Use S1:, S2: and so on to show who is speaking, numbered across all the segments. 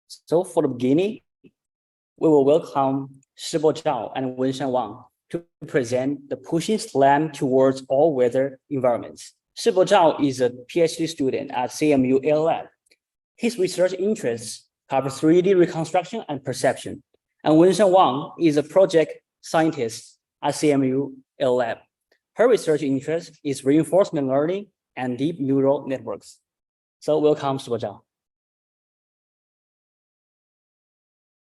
S1: So for the beginning, we will welcome Shibo Zhao and Wenshan Wang to present the pushing SLAM towards all-weather environments. Shibo Zhao is a PhD student at CMU AirLab. His research interests cover 3D reconstruction and perception. And Wenshan Wang is a project scientist at CMU AirLab. Her research interest is reinforcement learning and deep neural networks. So welcome, Shibo Zhao.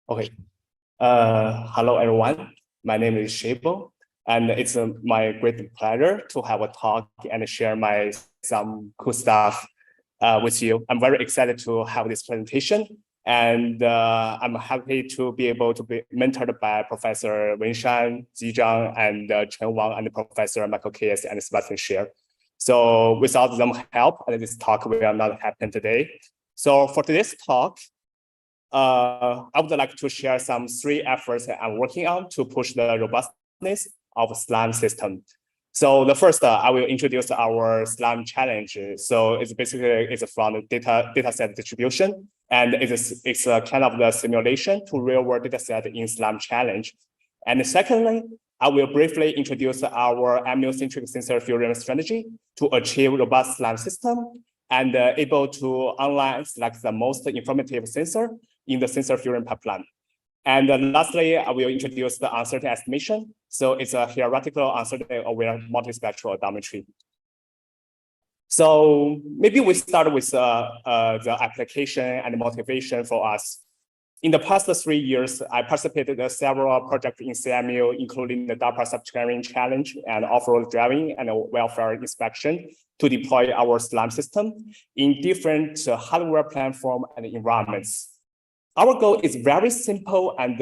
S2: Okay. Hello, everyone. My name is Shibo, and it's my great pleasure to have a talk and share some cool stuff with you. I'm very excited to have this presentation, and I'm happy to be able to be mentored by Professor Wenshan Zhao and Chen Wang and Professor Michael Keyes and Sebastian Scher. So without them help, this talk will not happen today. So for today's talk, I would like to share some 3 efforts that I'm working on to push the robustness of SLAM system. So the first, I will introduce our SLAM challenge. So it's basically from the data set distribution, and it's a kind of the simulation to real world data set in SLAM challenge. And secondly, I will briefly introduce our amniocentric sensor fusion strategy to achieve robust SLAM system and able to online select the most informative sensor in the sensor fusion pipeline. And lastly, I will introduce the uncertainty estimation. So it's a theoretical uncertainty aware multispectral odometry. So maybe we start with the application and motivation for us. In the past 3 years, I participated in several projects in CMU, including the DARPA subterranean challenge and off-road driving and welfare inspection to deploy our SLAM system in different hardware platform and environments. Our goal is very simple and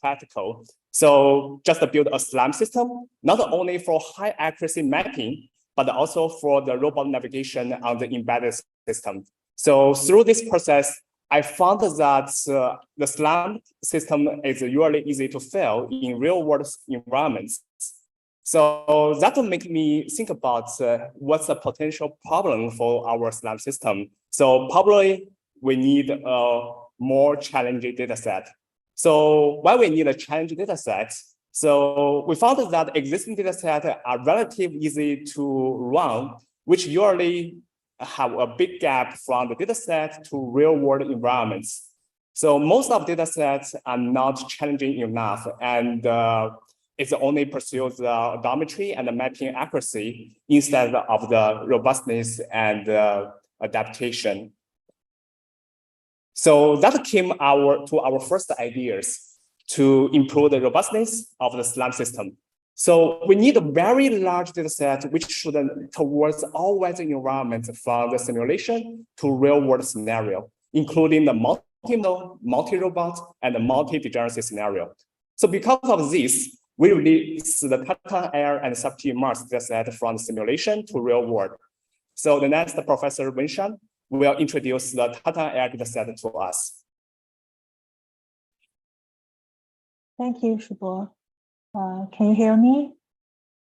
S2: practical. So just to build a SLAM system, not only for high accuracy mapping, but also for the robot navigation on the embedded system. So through this process, I found that the SLAM system is really easy to fail in real world environments. So that will make me think about what's the potential problem for our SLAM system. So probably we need a more challenging data set. So why we need a challenging data set? So we found that existing data sets are relatively easy to run, which usually have a big gap from the data set to real world environments. So most of data sets are not challenging enough, and it only pursues the odometry and the mapping accuracy instead of the robustness and adaptation. So that came to our first ideas to improve the robustness of the SLAM system. So we need a very large data set which should towards all weather environments from the simulation to real world scenario, including the multi-node, multi-robot, and the multi-degeneracy scenario. So because of this, we released the Titan Air and Sub-T Mars data set from the simulation to real world. So the next, Professor Wenshan will introduce the Titan Air data set to us.
S3: Thank you, Shibo. Can you hear me?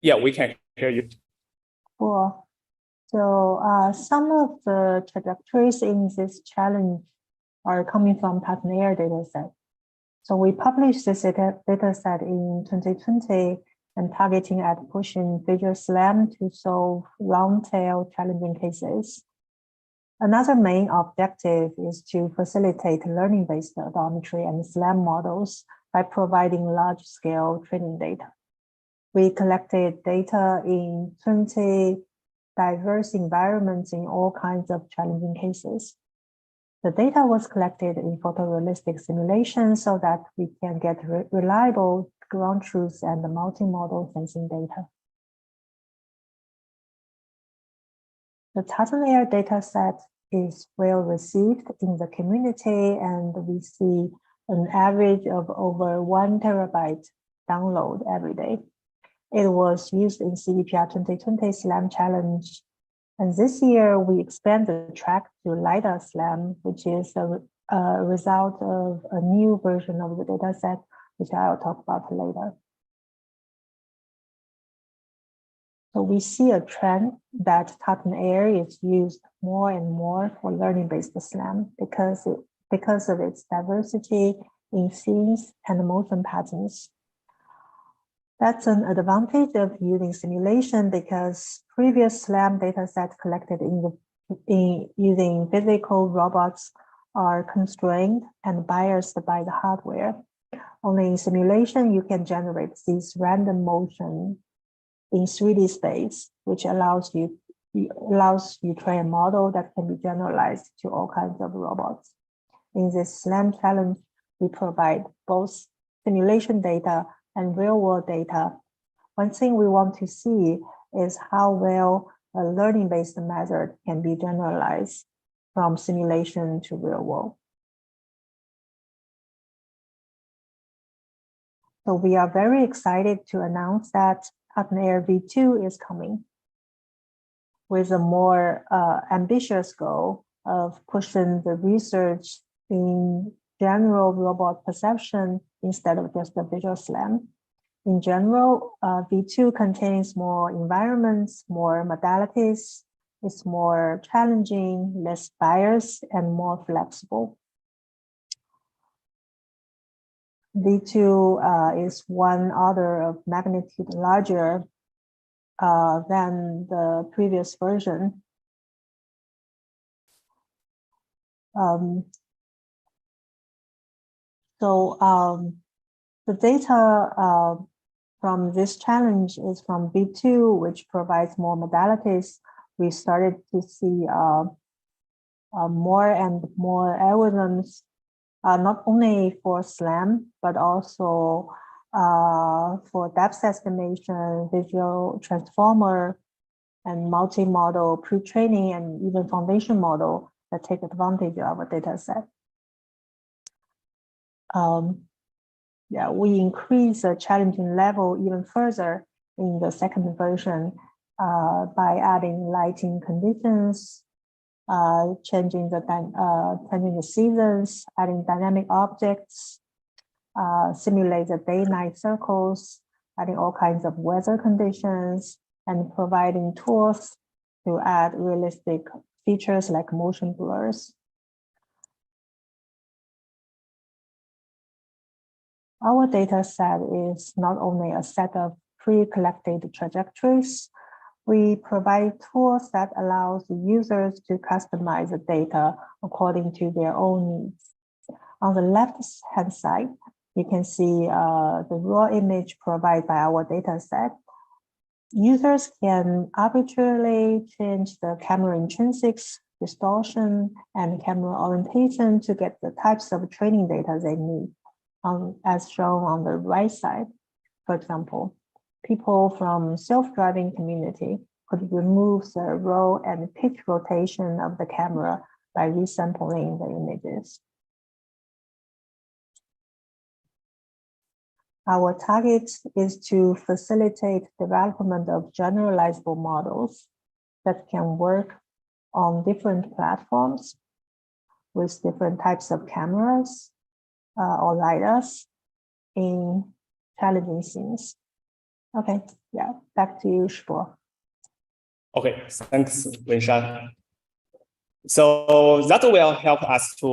S2: Yeah, we can hear you.
S3: Cool. So some of the trajectories in this challenge are coming from Titan Air dataset. So we published this dataset in 2020 and targeting at pushing visual SLAM to solve long-tail challenging cases. Another main objective is to facilitate learning-based odometry and SLAM models by providing large-scale training data. We collected data in 20 diverse environments in all kinds of challenging cases. The data was collected in photorealistic simulations so that we can get reliable ground truth and multimodal sensing data. The Titan Air dataset is well received in the community, and we see an average of over 1 terabyte download every day. It was used in CVPR 2020 SLAM challenge. And this year we expand the track to LiDAR SLAM, which is a result of a new version of the dataset, which I'll talk about later. So we see a trend that Titan Air is used more and more for learning-based SLAM because because of its diversity in scenes and motion patterns. That's an advantage of using simulation because previous SLAM dataset collected in using physical robots are constrained and biased by the hardware. Only in simulation, you can generate these random motion in 3D space, which allows you train a model that can be generalized to all kinds of robots. In this SLAM challenge, we provide both simulation data and real-world data. One thing we want to see is how well a learning-based method can be generalized from simulation to real world. So we are very excited to announce that PartnerAir V2 is coming with a more ambitious goal of pushing the research in general robot perception instead of just the visual SLAM. In general, V2 contains more environments, more modalities. It's more challenging, less biased, and more flexible. V2 is one order of magnitude larger than the previous version. The data from this challenge is from V2, which provides more modalities. We started to see more and more algorithms, not only for SLAM, but also for depth estimation, visual transformer, and multi-model pre-training, and even foundation model that take advantage of our data set. We increase the challenging level even further in the second version by adding lighting conditions, changing the seasons, adding dynamic objects, simulate the day-night circles, adding all kinds of weather conditions, and providing tools to add realistic features like motion blurs. Our data set is not only a set of pre-collected trajectories, we provide tools that allows the users to customize the data according to their own needs. On the left-hand side, you can see the raw image provided by our data set. Users can arbitrarily change the camera intrinsics, distortion, and camera orientation to get the types of training data they need. As shown on the right side, for example, people from self-driving community could remove the roll and pitch rotation of the camera by resampling the images. Our target is to facilitate development of generalizable models that can work on different platforms with different types of cameras or LiDARs in challenging scenes. Okay, back to you, Shibo.
S2: Okay, thanks, Wenshan. So that will help us to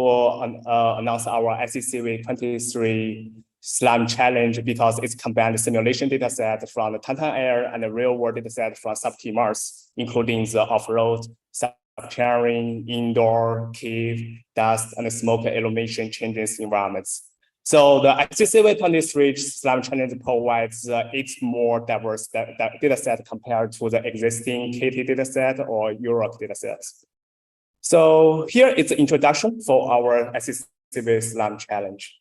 S2: announce our ICCV'23 SLAM challenge because it's combined simulation data set from the PartnerAir and the real world data set from Sub-T Mars, including the off-road, carrying, indoor, cave, dust, and smoke illumination changes environments. So the ICCV'23 SLAM challenge provides its more diverse data set compared to the existing KT data set or Europe data sets. So here is the introduction for our ICCV SLAM challenge.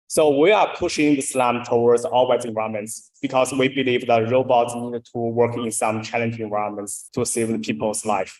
S2: So we are pushing the SLAM towards all-weather environments because we believe that robots need to work in some challenging environments to save the people's life.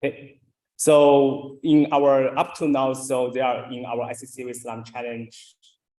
S2: Okay. So in our up to now, so they are in our ICCV Slam challenge.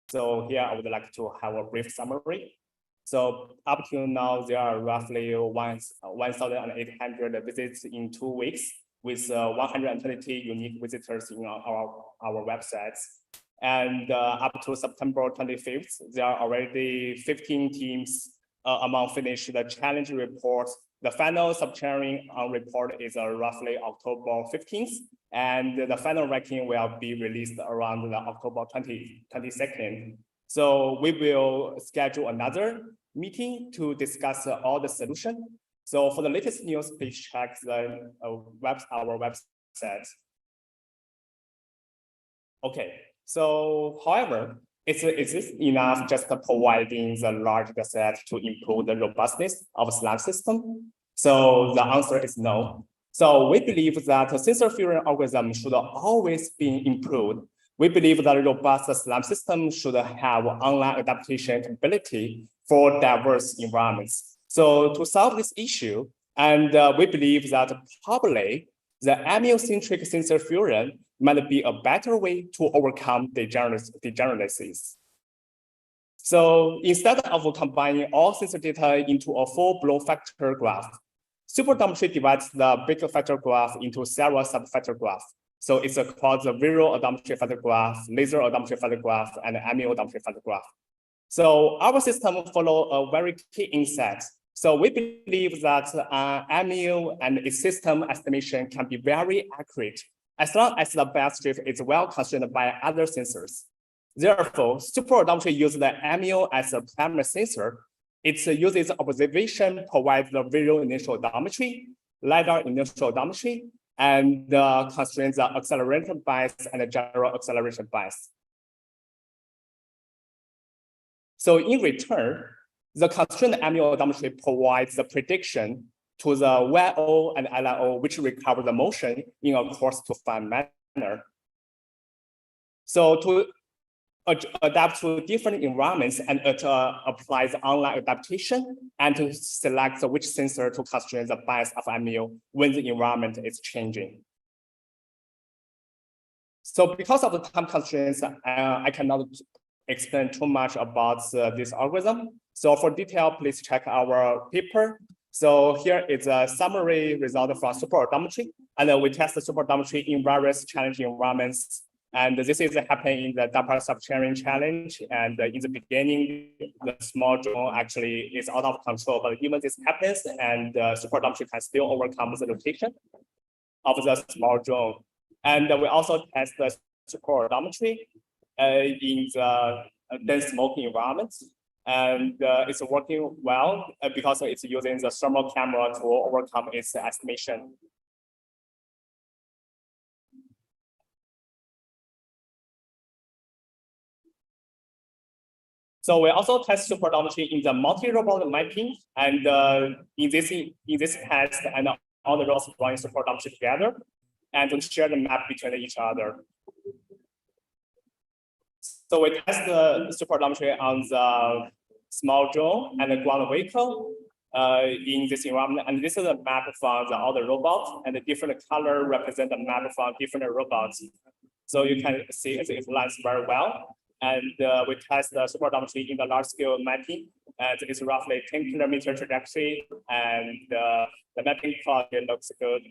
S2: So here I would like to have a brief summary. So up to now, there are roughly 1,800 visits in 2 weeks, with 120 unique visitors in our websites. And up to September 25th, there are already 15 teams among finished the challenge report. The final subchallenge report is roughly October 15th, and the final ranking will be released around the October 22nd. So we will schedule another meeting to discuss all the solution. So for the latest news, please check the our website. Okay, so however, is this enough just providing the large data set to improve the robustness of SLAM system? So the answer is no. So we believe that the sensor fusion algorithm should always be improved. We believe that a robust SLAM system should have online adaptation capability for diverse environments. So to solve this issue, and we believe that probably the amniocentric sensor fusion might be a better way to overcome degeneracies. So instead of combining all sensor data into a full-blown factor graph, superdrometry divides the big factor graph into several sub-factor graphs. So it's called the visual odometry factor graph, laser odometry factor graph, and amnio odometry factor graph. So our system follow a very key insight. So we believe that amnio and its system estimation can be very accurate as long as the base drift is well constrained by other sensors. Therefore, superodometry uses the amnio as a primary sensor. It uses observation, provides the visual initial odometry, LiDAR initial odometry, and constrains the acceleration bias and the general acceleration bias. So in return, the constrained amnio odometry provides the prediction to the YO and LIO, which recover the motion in a coarse-to-fine manner. So to adapt to different environments, and it applies online adaptation and to select which sensor to constrain the bias of amnio when the environment is changing. So because of the time constraints, I cannot explain too much about this algorithm. So for detail, please check our paper. So here is a summary result from superodometry, and we test the superodometry in various challenging environments. And this is happening in the DARPA subchallenge challenge. And in the beginning, the small drone actually is out of control, but even this happens, and superodometry can still overcome the rotation of the small drone. And we also test the superodometry in the dense smoke environments. And it's working well because it's using the thermal camera to overcome its estimation. So we also test superodometry in the multi-robot mapping, and in this test, and all the robots running superodometry together, and to share the map between each other. So we test the superodometry on the small drone and the ground vehicle in this environment, and this is a map from the other robots, and the different color represent the map from different robots. So you can see it lines very well. And we test the superodometry in the large scale mapping, and it's roughly 10 kilometer trajectory, and the mapping quality looks good.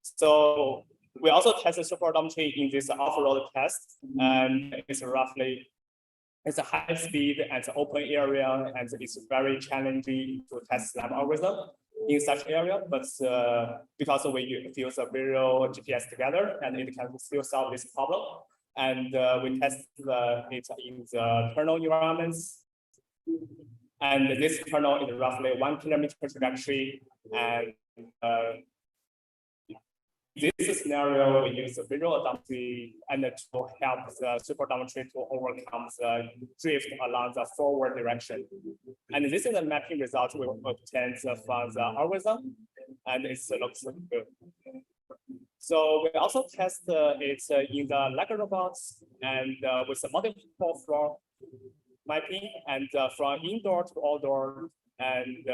S2: So we also test the superodometry in this off-road test, and it's a high speed and it's open area, and it's very challenging to test SLAM algorithm in such area, but because we fuse a visual GPS together, and it can still solve this problem. And we test it in the kernel environments. And this kernel is roughly 1 kilometer trajectory. And in this scenario, we use the visual odometry and to help the superodometry to overcome the drift along the forward direction. And this is the mapping result we obtained from the algorithm, and it looks good. So we also test it in the Lego robots, and with the multiple floor mapping, and from indoor to outdoor. And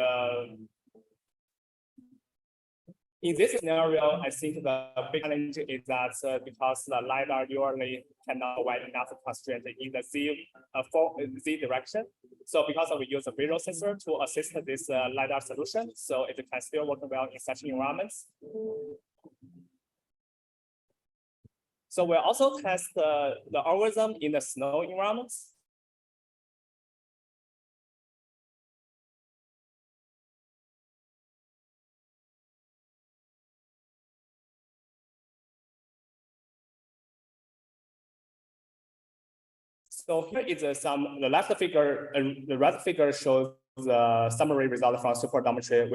S2: In this scenario, I think the big challenge is that because the LiDAR usually cannot provide enough constraint in the Z direction. So because we use a visual sensor to assist this LiDAR solution, so it can still work well in such environments. So we also test the algorithm in the snow environments. So here is the left figure, the right figure shows the summary result from superodometry.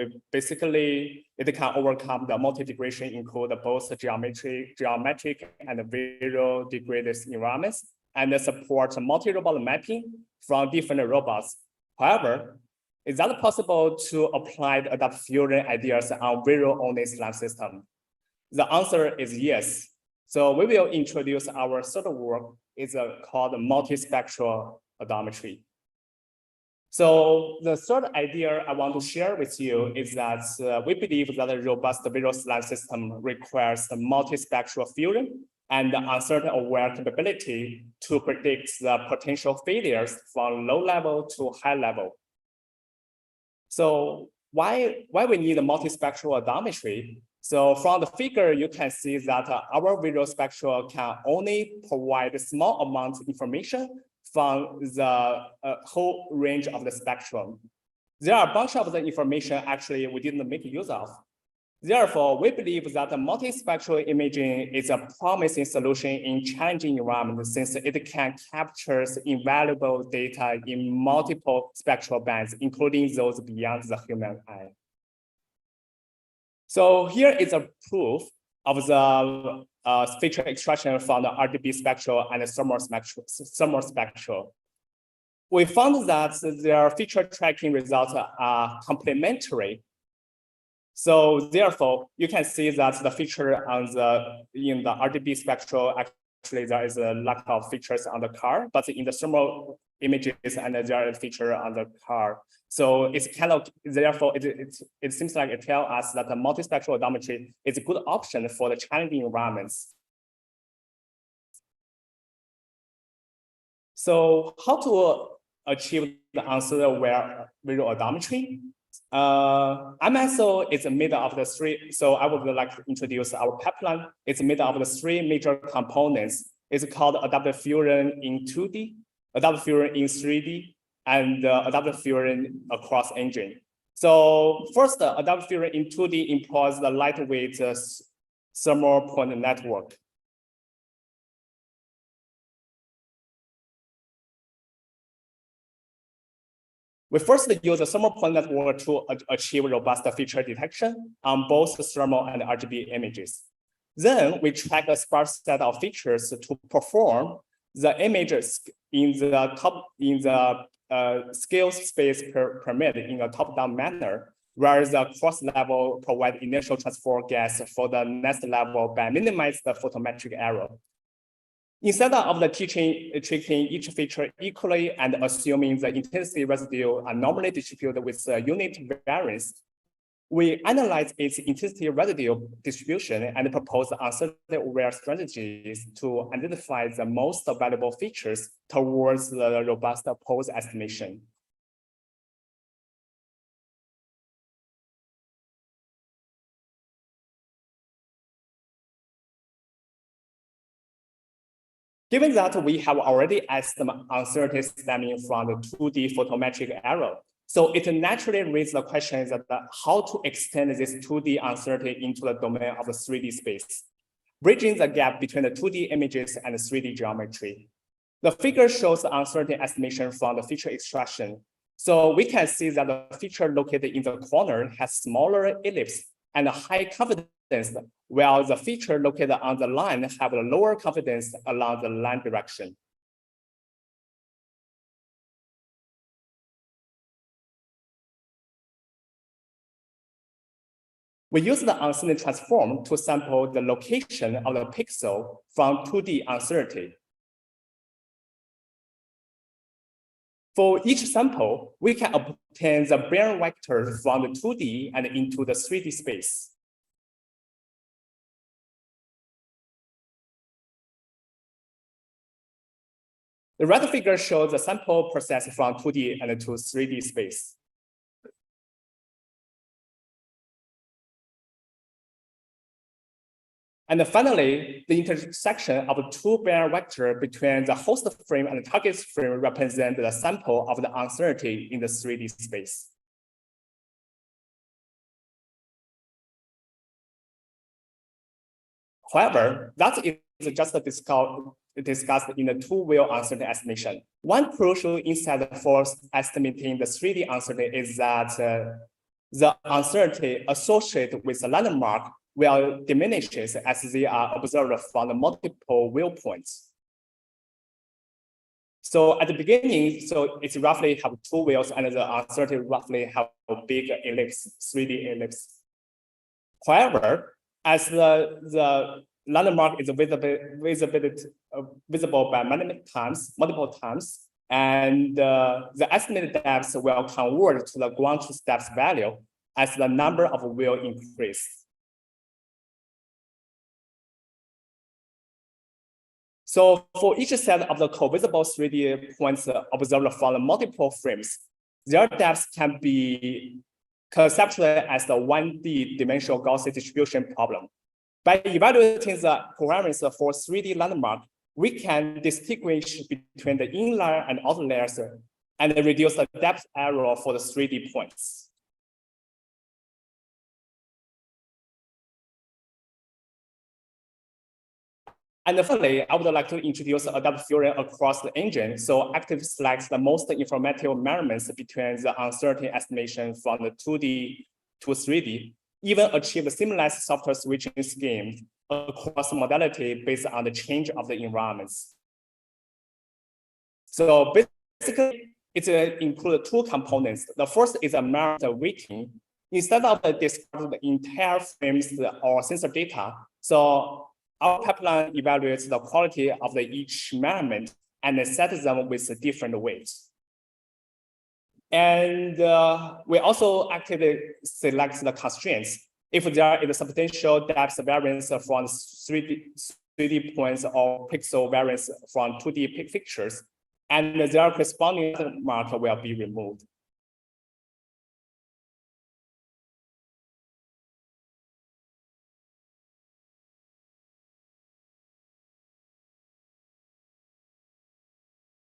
S2: It can overcome the multi-degradation, include both geometric and visual degraded environments, and support multi-robot mapping from different robots. However, is that possible to apply the adaptive fusion ideas on visual-only SLAM system? The answer is yes. So we will introduce our third work. It's called multispectral odometry. So the third idea I want to share with you is that we believe that a robust visual SLAM system requires the multispectral fusion and the uncertain aware capability to predict the potential failures from low level to high level. So why we need a multispectral odometry? So from the figure, you can see that our visual spectral can only provide a small amount of information from the whole range of the spectrum. There are a bunch of the information actually we didn't make use of. Therefore, we believe that the multispectral imaging is a promising solution in challenging environments since it can capture invaluable data in multiple spectral bands, including those beyond the human eye. So here is a proof of the feature extraction from the RGB spectral and the thermal spectral. We found that their feature tracking results are complementary. So therefore, you can see that the feature in the RGB spectral, actually there is a lack of features on the car, but in the thermal images and there is a feature on the car. So it's kind of, therefore, it seems like it tells us that the multispectral odometry is a good option for the challenging environments. So how to achieve the uncertain aware visual odometry? MSO is made of the three, so I would like to introduce our pipeline. It's made of the three major components. It's called adaptive fusion in 2D, adaptive fusion in 3D, and adaptive fusion across engine. So first, adaptive fusion in 2D employs the lightweight thermal point network. We first use a thermal point network to achieve robust feature detection on both thermal and RGB images. Then we track a sparse set of features to perform the images in the scale space permit in a top-down manner, where the cross level provide initial transfer gas for the next level by minimize the photometric error. Instead of treating each feature equally and assuming the intensity residue are normally distributed with unit variance, we analyze its intensity residue distribution and propose uncertain aware strategies to identify the most valuable features towards the robust pose estimation. Given that we have already estimated uncertainty stemming from the 2D photometric error, so it naturally raises the question that how to extend this 2D uncertainty into the domain of the 3D space, bridging the gap between the 2D images and the 3D geometry. The figure shows the uncertainty estimation from the feature extraction. So we can see that the feature located in the corner has smaller ellipse and high confidence, while the feature located on the line have a lower confidence along the line direction. We use the uncertainty transform to sample the location of the pixel from 2D uncertainty. For each sample, we can obtain the Bayer vector from the 2D and into the 3D space. The right figure shows the sample process from 2D and to 3D space. And finally, the intersection of the two Bayer vectors between the host frame and the target frame represent the sample of the uncertainty in the 3D space. However, that is just discussed in the two-wheel uncertainty estimation. One crucial insight for estimating the 3D uncertainty is that the uncertainty associated with the landmark will diminishes as they are observed from the multiple viewpoints. So at the beginning, so it's roughly have two wheels and the uncertainty roughly have a big ellipse, 3D ellipse. However, as the landmark is visible by multiple times, and the estimated depth will convert to the ground truth depth value as the number of wheels increase. So for each set of the co-visible 3D points observed from the multiple frames, their depths can be conceptualized as the 1D dimensional Gaussian distribution problem. By evaluating the covariance for 3D landmark, we can distinguish between the inlier and outliers and reduce the depth error for the 3D points. And finally, I would like to introduce adaptive fusion across the engine. So active selects the most informative measurements between the uncertainty estimation from the 2D to 3D, even achieve a seamless software switching scheme across modality based on the change of the environments. So basically, it includes two components. The first is a merit weighting. Instead of describing the entire frames or sensor data, so our pipeline evaluates the quality of each measurement and sets them with different weights. And we also actively select the constraints. If there is a substantial depth variance from 3D points or pixel variance from 2D pictures, and their corresponding mark will be removed.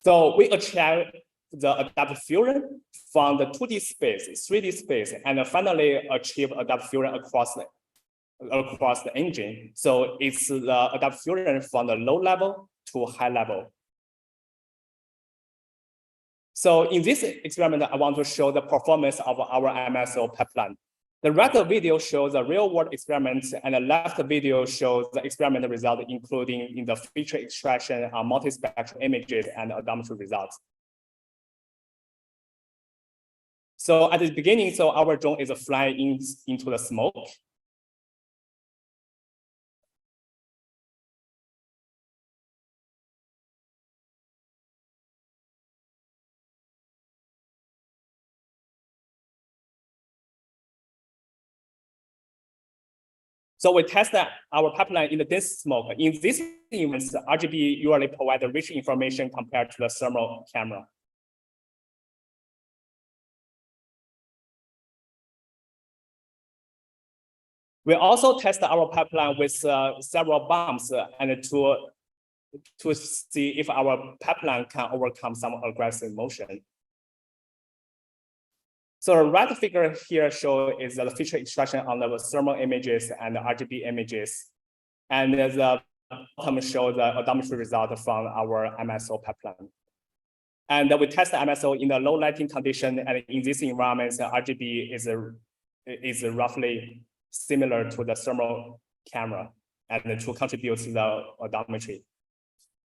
S2: So we achieve the adaptive fusion from the 2D space, 3D space, and finally achieve adaptive fusion across the engine. So it's the adaptive fusion from the low level to high level. So in this experiment, I want to show the performance of our MSO pipeline. The right video shows the real-world experiment, and the left video shows the experiment result, including in the feature extraction, multispectral images, and odometry results. So at the beginning, so our drone is flying into the smoke. So we test our pipeline in the dense smoke. In these events, RGB usually provides rich information compared to the thermal camera. We also test our pipeline with several bumps and to see if our pipeline can overcome some aggressive motion. So the right figure here shows the feature extraction on the thermal images and the RGB images. And the bottom shows the odometry result from our MSO pipeline. And we test the MSO in the low lighting condition, and in this environment, the RGB is roughly similar to the thermal camera and to contribute to the odometry.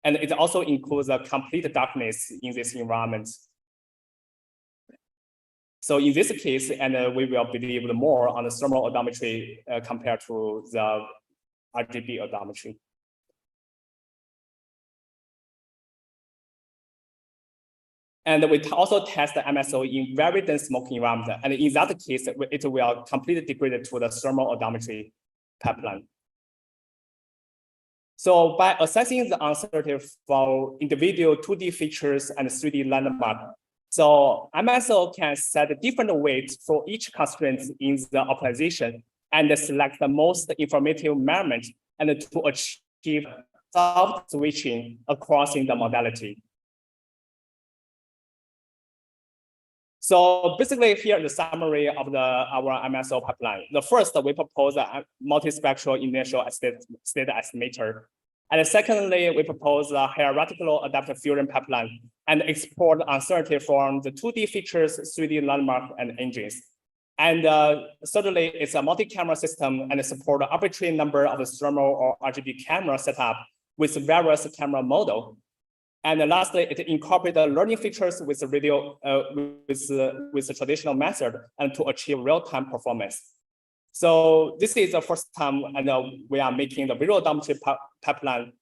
S2: And it also includes a complete darkness in this environment. So in this case, and we will believe more on the thermal odometry compared to the RGB odometry. And we also test the MSO in very dense smoke environment. And in that case, it will completely degrade to the thermal odometry pipeline. So by assessing the uncertainty for individual 2D features and 3D landmark, so MSO can set different weights for each constraint in the optimization and select the most informative measurement and to achieve soft switching across in the modality. So basically here is the summary of our MSO pipeline. The first, we propose a multispectral initial state estimator. And secondly, we propose a hierarchical adaptive fusion pipeline and explore the uncertainty from the 2D features, 3D landmark, and engines. And thirdly, it's a multi-camera system and support an arbitrary number of thermal or RGB camera setup with various camera model. And lastly, it incorporates the learning features with radio with the traditional method and to achieve real-time performance. So this is the first time and we are making the visual odometry pipeline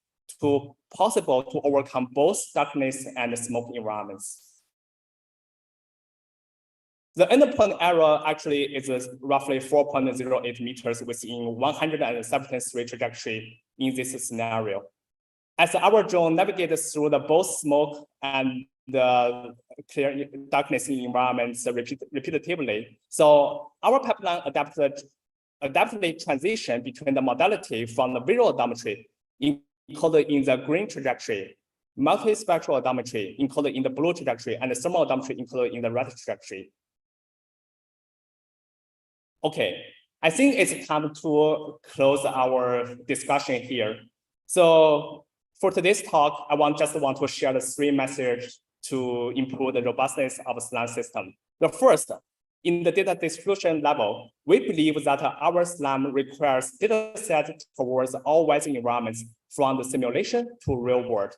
S2: to possible to overcome both darkness and smoke environments. The endpoint error actually is roughly 4.08 meters within 173 trajectory in this scenario. As our drone navigates through the both smoke and the clear darkness in environments repeatedly, so our pipeline adaptively transition between the modality from the visual odometry encoded in the green trajectory, multispectral odometry encoded in the blue trajectory, and the thermal odometry encoded in the red trajectory. Okay, I think it's time to close our discussion here. So for today's talk, I just want to share the 3 messages to improve the robustness of the SLAM system. The first, in the data distribution level, we believe that our SLAM requires data set towards all weather environments from the simulation to real world.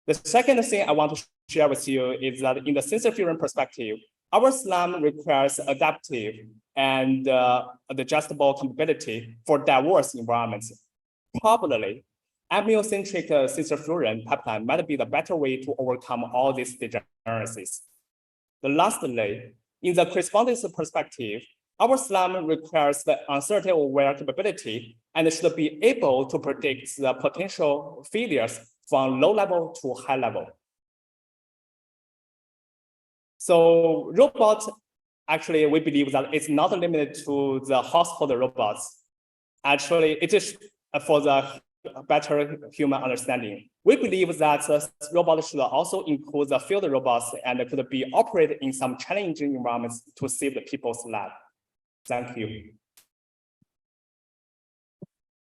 S2: The second thing I want to share with you is that in the sensor fusion perspective, our SLAM requires adaptive and adjustable capability for diverse environments. Probably, amniocentric sensor fusion pipeline might be the better way to overcome all these degeneracies. Lastly, in the correspondence perspective, our SLAM requires the uncertainty-aware capability and should be able to predict the potential failures from low level to high level. So robots, actually, we believe that it's not limited to the household robots. Actually, it is for the better human understanding. We believe that robots should also include the field robots and could be operated in some challenging environments to save the people's lives. Thank you.